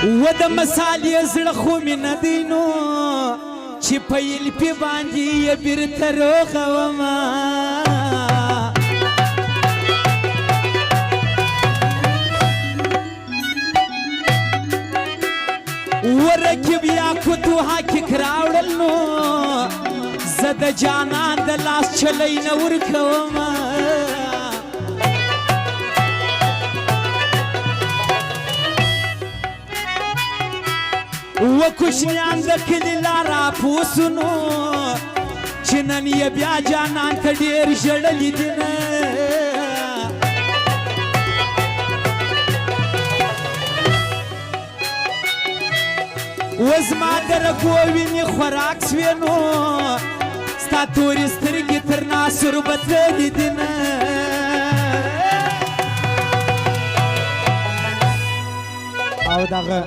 و د مسالې زړه خو مې نه دی نو چې په یلپې باندې یې بیرته روغومه ورکب یا کتو حقیق راوړل نو زه د جانان د لاس چلی نه ورکومه و کوشنیان د کلي لاره پوسونو چې نن یې بیا جانان ته ډېر ژړلي دي نه و زما د رګو وینې خوراک سوې نو ستا تورې سترګې تر ناصرو بدلې دي نه او دغه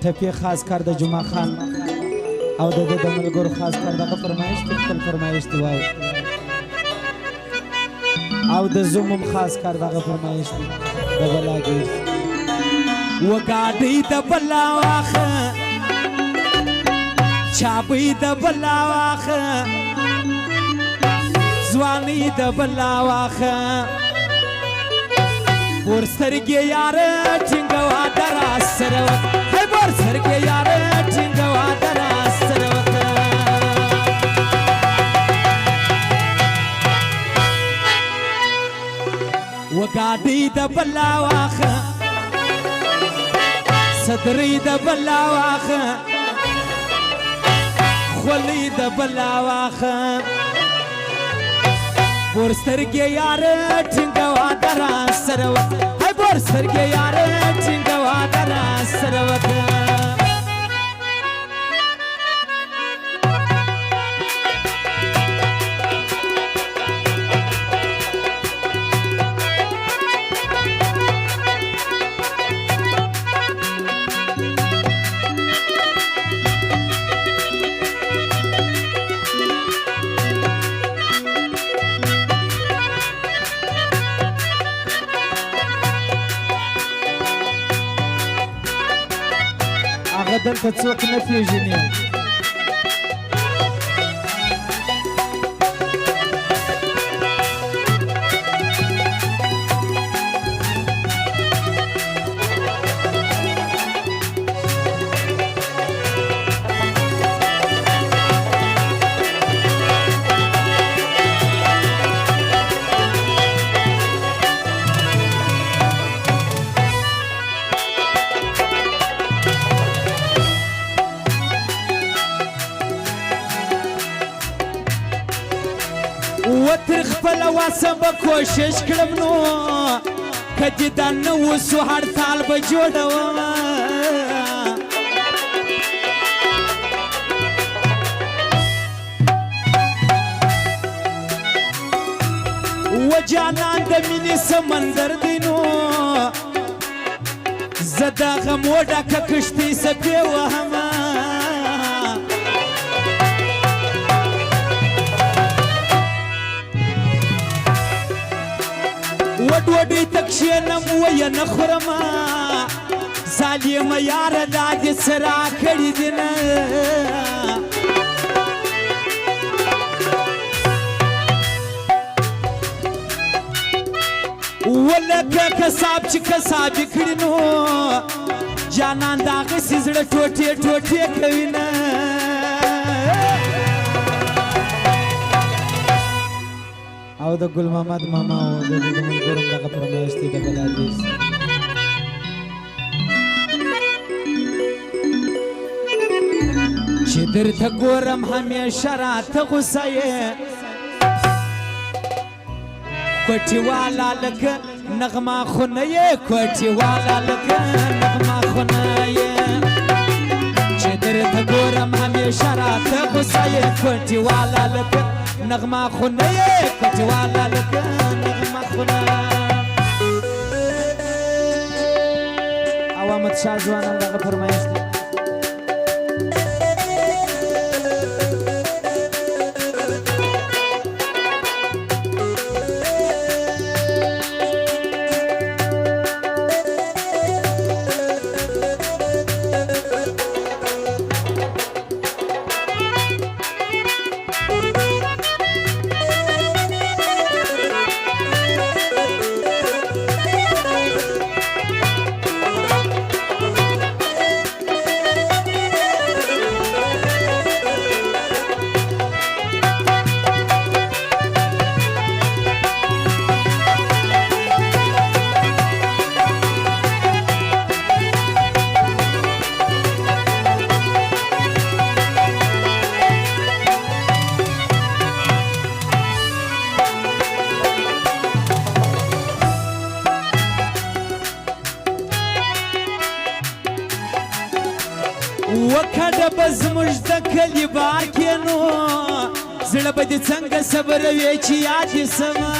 ټپې خاص کار د جمعه خان او د ملګرو خاص کار دغه فرمایش دی خپل فرمایش دی وایي او د زوم خاص کار دغه فرمایش دی د بلاګي و ګاډۍ د بلا واخه چابۍ د بلا واخه ځوانۍ د بلا واخه ور سترګې یاره ټینګه واده راسره وکړه ور سترګې یاره ټینګه واده راسره وکړه و ګاډۍ د بلا واخه صدرۍ د بلا واخه خولۍ د بلا واخه ور سترګې یاره ټینګه واده راسره وکړه ور سترګې یاره ټینګه واده راسره وکړه دلته څوک نه پیژني و تر خپله واسه به کوشش کړم نو که دې دا نه وسو هړتال به جوړومه و جانان د مینې سمندر دی نو زه د غمو ډکه کښتۍ څپې وهمه وډوډۍ ته کښېنم ویه نه خورمه ظالمه یاره دا دې څه راکړي دي نه ولکه کساب چې کسابې کړي نو جانان د هغسې زړه ټوټې ټوټې کوي نه او د ګل محمد ماما او د ملګرو دغه فرمایش دی د بلادیس چې درته ګورم همیشه راته غوسه یې کوټې والا لکه نغمه خونه یې کوټې والا لکه نغمه خونه یې چې درته ګورم همیشه راته غوسه یې کوټې والا لکه نغمه خونه یې کوټې والا لکه نغمه خونه او احمد شاه ځوانان دغه فرمایش دی وکړه به زموږ د کلي بار کې نو زړه به دې څنګه صبروې چې یاد دې سمه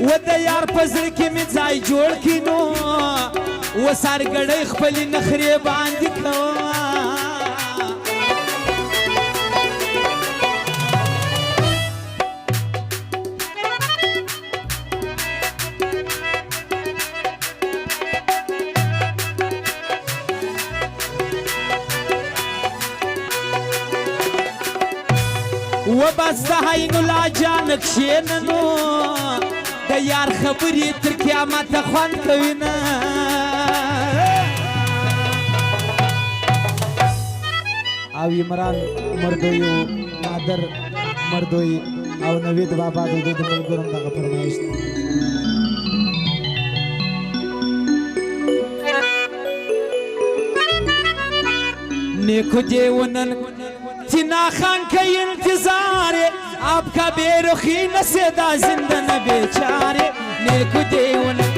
و د یار په زړه کې مې ځای جوړ کړي نو و سارګړۍ خپلې نخرې باندې کوه و بس د حین الله جان کښېنه نو د یار خبرې تر قیامته خوند کوي نه او عمران مردوی نادر مردوی او نوید بابا د دوی د ملګرو دغه فرمایش دی نیکو دیونن تینا خان کا انتظار آپ کا بے رخی نہ سیدا زندہ نہ بیچارے نیکو دیونن